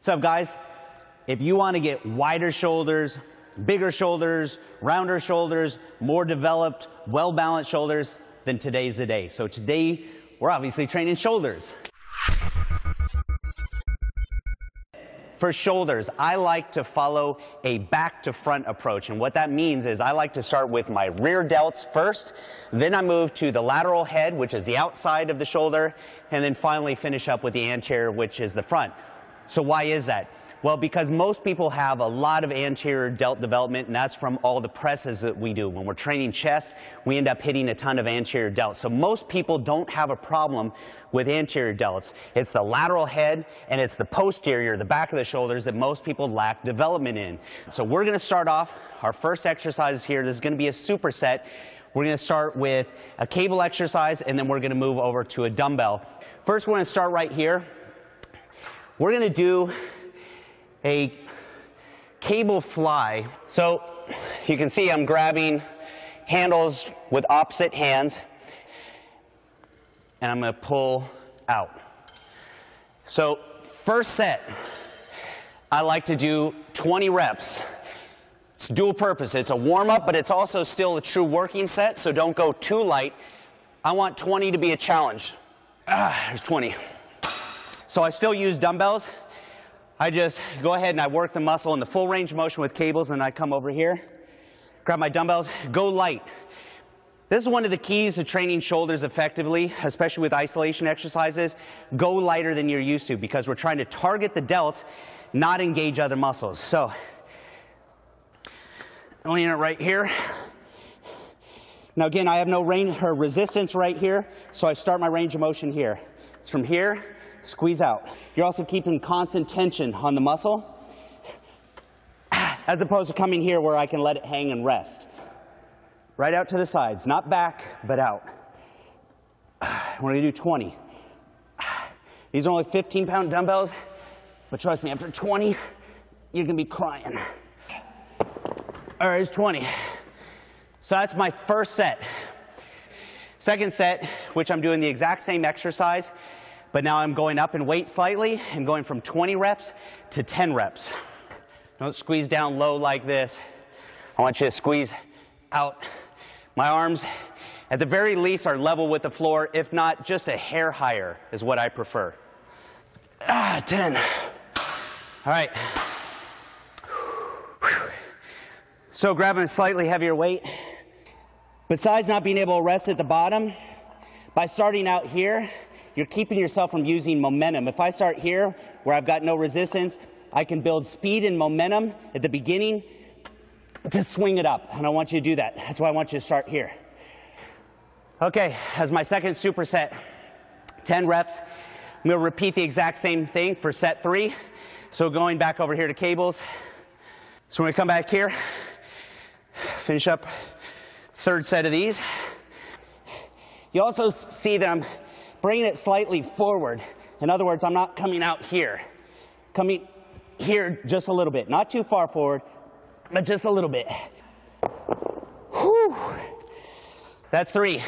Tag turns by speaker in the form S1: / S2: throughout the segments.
S1: What's up, guys? If you want to get wider shoulders, bigger shoulders, rounder shoulders, more developed, well-balanced shoulders, then today's the day. So today, we're obviously training shoulders. For shoulders, I like to follow a back to front approach, and what that means is I like to start with my rear delts first, then I move to the lateral head, which is the outside of the shoulder, and then finally finish up with the anterior, which is the front. So why is that? Well, because most people have a lot of anterior delt development, and that's from all the presses that we do. When we're training chest, we end up hitting a ton of anterior delts. So most people don't have a problem with anterior delts. It's the lateral head and it's the posterior, the back of the shoulders, that most people lack development in. So we're going to start off our first exercise here. This is going to be a superset. We're going to start with a cable exercise, and then we're going to move over to a dumbbell. First, we're going to start right here. We're going to do a cable fly. So you can see I'm grabbing handles with opposite hands, and I'm going to pull out. So first set, I like to do 20 reps. It's dual purpose. It's a warm-up, but it's also still a true working set, so don't go too light. I want 20 to be a challenge. There's 20. So I still use dumbbells. I just go ahead and I work the muscle in the full range of motion with cables, and I come over here, grab my dumbbells, go light. This is one of the keys to training shoulders effectively, especially with isolation exercises. Go lighter than you're used to, because we're trying to target the delts, not engage other muscles. So, I'm leaning it right here. Now again, I have no range or resistance right here, so I start my range of motion here. It's from here, squeeze out. You're also keeping constant tension on the muscle, as opposed to coming here where I can let it hang and rest. Right out to the sides, not back, but out. We're going to do 20. These are only 15-pound dumbbells, but trust me, after 20, you're going to be crying. All right, it's 20. So that's my first set. Second set, which I'm doing the exact same exercise, but now I'm going up in weight slightly and going from 20 reps to 10 reps. Don't squeeze down low like this. I want you to squeeze out. My arms, at the very least, are level with the floor. If not, just a hair higher is what I prefer. 10. All right. So grabbing a slightly heavier weight. Besides not being able to rest at the bottom, by starting out here, you're keeping yourself from using momentum. If I start here, where I've got no resistance, I can build speed and momentum at the beginning to swing it up, and I want you to do that. That's why I want you to start here. Okay, as my second superset, 10 reps. I'm going to repeat the exact same thing for set 3. So going back over here to cables. So we're going to come back here, finish up third set of these. You also see that I'm bringing it slightly forward. In other words, I'm not coming out here. Coming here just a little bit. Not too far forward, but just a little bit. Whew. That's 3.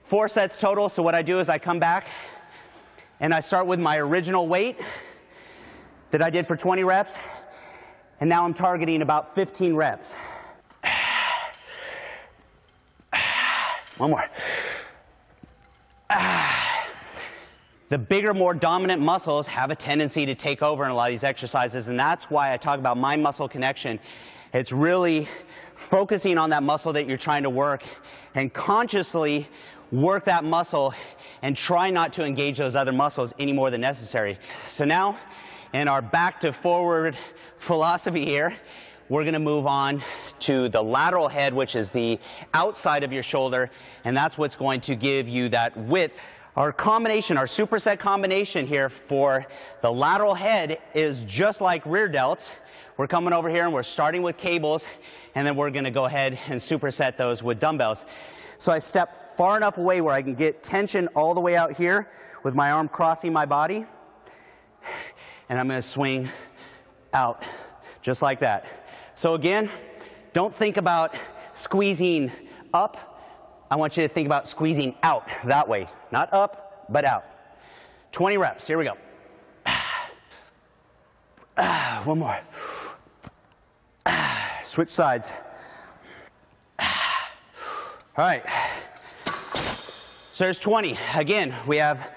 S1: 4 sets total. So what I do is I come back and I start with my original weight that I did for 20 reps. And now I'm targeting about 15 reps. One more. The bigger, more dominant muscles have a tendency to take over in a lot of these exercises, and that's why I talk about mind muscle connection. It's really focusing on that muscle that you're trying to work and consciously work that muscle and try not to engage those other muscles any more than necessary. So now, in our back to forward philosophy here, we're going to move on to the lateral head, which is the outside of your shoulder, and that's what's going to give you that width. Our combination, our superset combination here for the lateral head is just like rear delts. We're coming over here and we're starting with cables, and then we're going to go ahead and superset those with dumbbells. So I step far enough away where I can get tension all the way out here with my arm crossing my body, and I'm going to swing out just like that. So again, don't think about squeezing up. I want you to think about squeezing out that way. Not up, but out. 20 reps. Here we go. One more. Switch sides. All right. So there's 20. Again, we have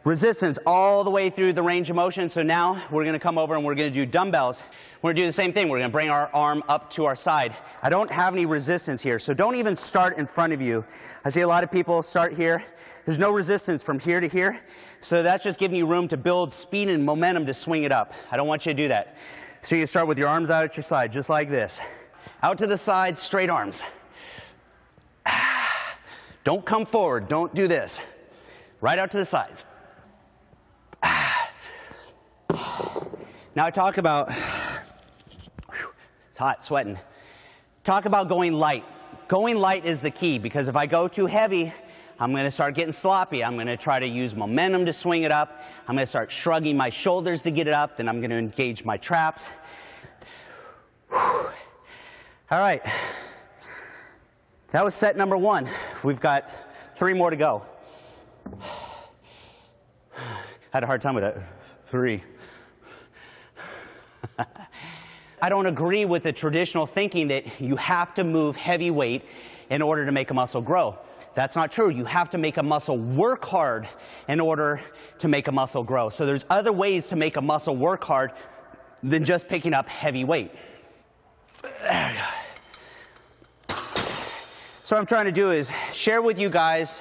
S1: resistance all the way through the range of motion. So now we're going to come over and we're going to do dumbbells. We're going to do the same thing. We're going to bring our arm up to our side. I don't have any resistance here, so don't even start in front of you. I see a lot of people start here. There's no resistance from here to here, so that's just giving you room to build speed and momentum to swing it up. I don't want you to do that. So you start with your arms out at your side, just like this. Out to the side, straight arms. Don't come forward. Don't do this. Right out to the sides. Now I talk about, it's hot, sweating. Talk about going light. Going light is the key, because if I go too heavy, I'm going to start getting sloppy. I'm going to try to use momentum to swing it up. I'm going to start shrugging my shoulders to get it up. Then I'm going to engage my traps. All right. That was set number 1. We've got 3 more to go. Had a hard time with that. 3. I don't agree with the traditional thinking that you have to move heavy weight in order to make a muscle grow. That's not true. You have to make a muscle work hard in order to make a muscle grow. So there's other ways to make a muscle work hard than just picking up heavy weight. So what I'm trying to do is share with you guys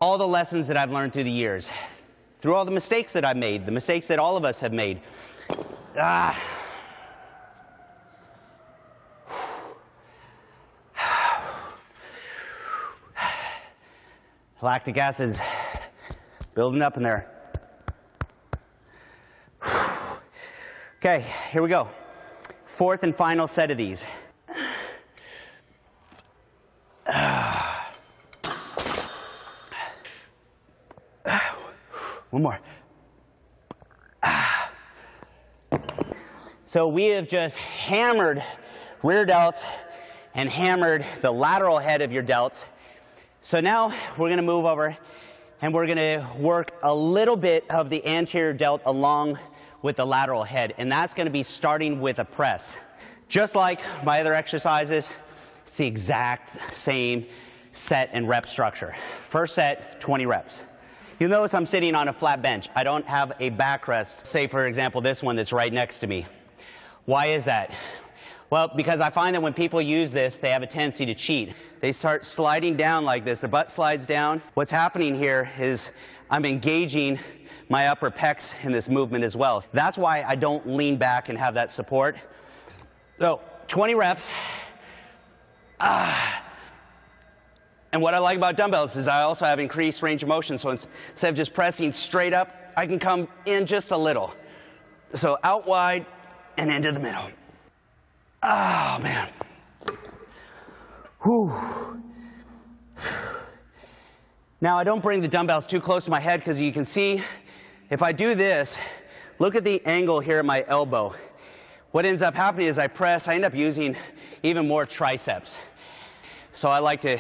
S1: all the lessons that I've learned through the years, through all the mistakes that I've made, the mistakes that all of us have made. Lactic acid's building up in there. Okay, here we go. 4th and final set of these. One more. So we have just hammered rear delts and hammered the lateral head of your delts. So now we're going to move over and we're going to work a little bit of the anterior delt along with the lateral head, and that's going to be starting with a press. Just like my other exercises, it's the exact same set and rep structure. First set, 20 reps. You'll notice I'm sitting on a flat bench. I don't have a backrest, say for example this one that's right next to me. Why is that? Well, because I find that when people use this, they have a tendency to cheat. They start sliding down like this. The butt slides down. What's happening here is I'm engaging my upper pecs in this movement as well. That's why I don't lean back and have that support. So 20 reps. And what I like about dumbbells is I also have increased range of motion. So instead of just pressing straight up, I can come in just a little. So out wide and into the middle. Oh, man. Whew. Now, I don't bring the dumbbells too close to my head because you can see if I do this, look at the angle here at my elbow. What ends up happening is I press, I end up using even more triceps. So I like to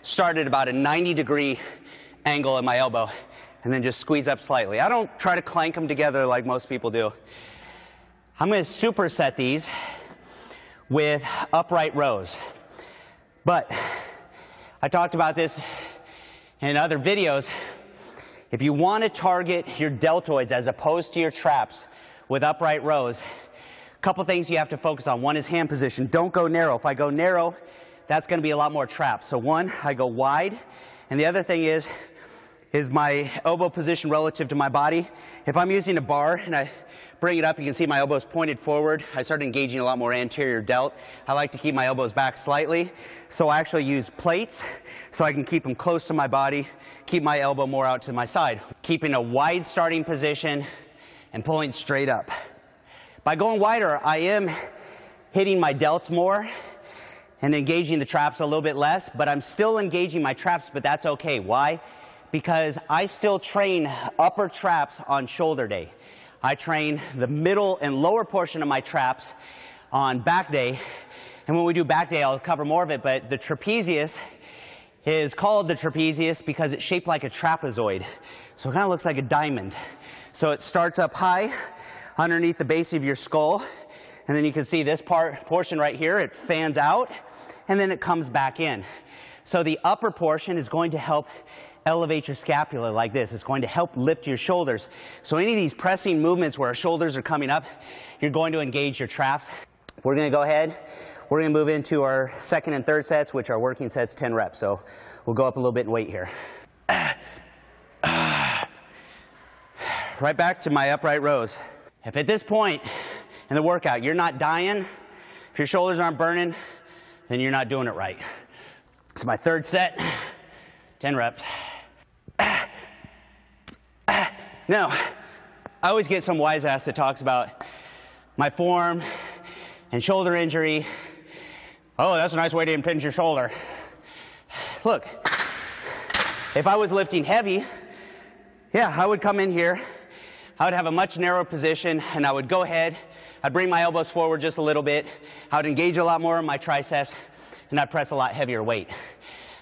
S1: start at about a 90-degree angle at my elbow and then just squeeze up slightly. I don't try to clank them together like most people do. I'm going to superset these with upright rows. But I talked about this in other videos. If you want to target your deltoids as opposed to your traps with upright rows, a couple things you have to focus on. One is hand position. Don't go narrow. If I go narrow, that's going to be a lot more traps. So one, I go wide. And the other thing is my elbow position relative to my body. If I'm using a bar and I bring it up, you can see my elbows pointed forward. I start engaging a lot more anterior delt. I like to keep my elbows back slightly. So I actually use plates so I can keep them close to my body, keep my elbow more out to my side. Keeping a wide starting position and pulling straight up. By going wider, I am hitting my delts more and engaging the traps a little bit less, but I'm still engaging my traps, but that's okay. Why? Because I still train upper traps on shoulder day. I train the middle and lower portion of my traps on back day. And when we do back day, I'll cover more of it, but the trapezius is called the trapezius because it's shaped like a trapezoid. So it kind of looks like a diamond. So it starts up high. underneath the base of your skull. And then you can see this portion right here, it fans out, and then it comes back in. So the upper portion is going to help elevate your scapula like this. It's going to help lift your shoulders. So any of these pressing movements where our shoulders are coming up, you're going to engage your traps. We're going to go ahead. We're going to move into our second and third sets, which are working sets, 10 reps. So we'll go up a little bit in weight here. Right back to my upright rows. If at this point in the workout you're not dying, if your shoulders aren't burning, then you're not doing it right. So my third set, 10 reps. Now, I always get some wise ass that talks about my form and shoulder injury. Oh, that's a nice way to impinge your shoulder. Look, if I was lifting heavy, yeah, I would come in here, I would have a much narrower position, and I would go ahead, I'd bring my elbows forward just a little bit, I would engage a lot more in my triceps, and I'd press a lot heavier weight.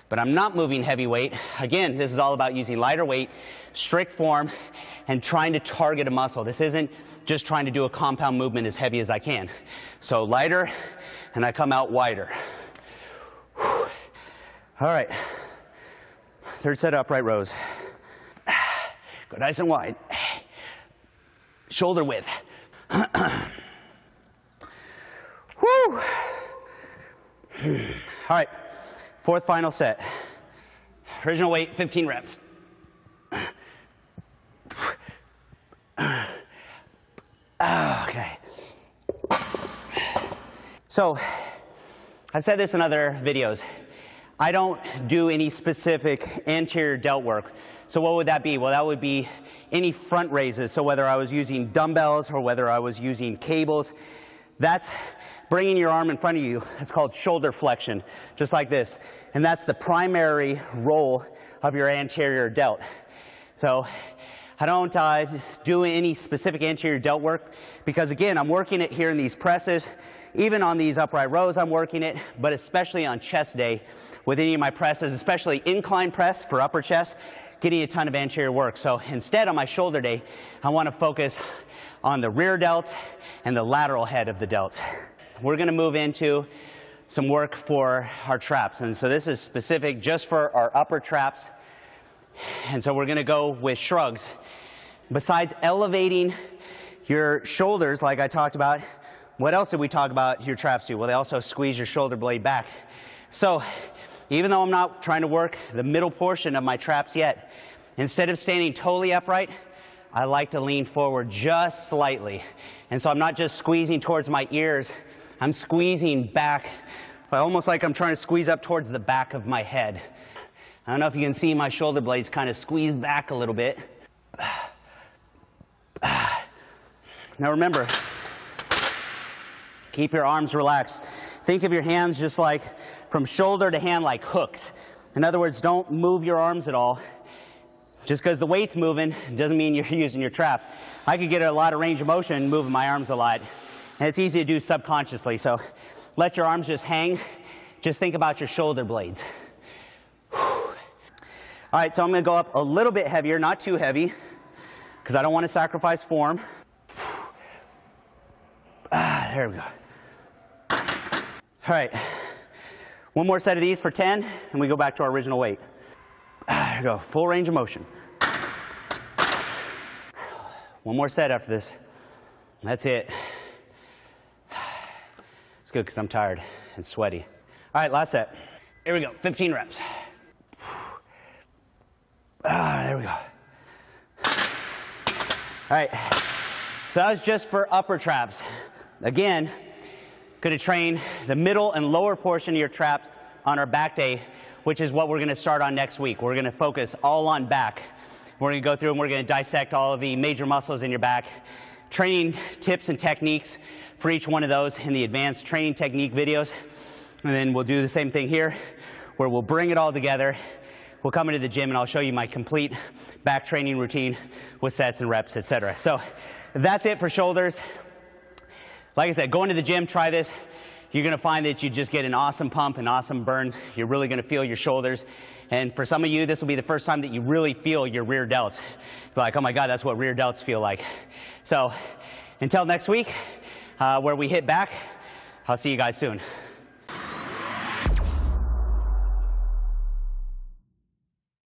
S1: But I'm not moving heavy weight. Again, this is all about using lighter weight, strict form, and trying to target a muscle. This isn't just trying to do a compound movement as heavy as I can. So lighter, and I come out wider. All right, third set upright rows. Go nice and wide. Shoulder width. Woo! All right, fourth final set. Original weight, 15 reps. Okay. So, I've said this in other videos. I don't do any specific anterior delt work. So what would that be? Well, that would be any front raises. So whether I was using dumbbells or whether I was using cables, that's bringing your arm in front of you. It's called shoulder flexion, just like this. And that's the primary role of your anterior delt. So I don't do any specific anterior delt work because, again, I'm working it here in these presses. Even on these upright rows, I'm working it, but especially on chest day with any of my presses, especially incline press for upper chest, getting a ton of anterior work. So instead, on my shoulder day, I want to focus on the rear delts and the lateral head of the delts. We're going to move into some work for our traps. And so this is specific just for our upper traps. And so we're going to go with shrugs. Besides elevating your shoulders, like I talked about, what else did we talk about your traps do? Well, they also squeeze your shoulder blade back. So even though I'm not trying to work the middle portion of my traps yet, instead of standing totally upright, I like to lean forward just slightly. And so I'm not just squeezing towards my ears, I'm squeezing back, almost like I'm trying to squeeze up towards the back of my head. I don't know if you can see my shoulder blades kind of squeeze back a little bit. Now remember, keep your arms relaxed. Think of your hands just like from shoulder to hand like hooks. In other words, don't move your arms at all. Just because the weight's moving doesn't mean you're using your traps. I could get a lot of range of motion moving my arms a lot. And it's easy to do subconsciously. So let your arms just hang. Just think about your shoulder blades. All right, so I'm going to go up a little bit heavier, not too heavy, because I don't want to sacrifice form. There we go. All right, one more set of these for 10, and we go back to our original weight. There we go, full range of motion. One more set after this. That's it. It's good because I'm tired and sweaty. All right, last set. Here we go, 15 reps. There we go. All right, so that was just for upper traps. Again, going to train the middle and lower portion of your traps on our back day, which is what we're going to start on next week. We're going to focus all on back. We're going to go through and we're going to dissect all of the major muscles in your back, training tips and techniques for each one of those in the advanced training technique videos. And then we'll do the same thing here, where we'll bring it all together. We'll come into the gym and I'll show you my complete back training routine with sets and reps, etc. So that's it for shoulders. Like I said, go into the gym, try this. You're going to find that you just get an awesome pump, an awesome burn. You're really going to feel your shoulders. And for some of you, this will be the first time that you really feel your rear delts. You're like, oh my God, that's what rear delts feel like. So until next week, where we hit back, I'll see you guys soon.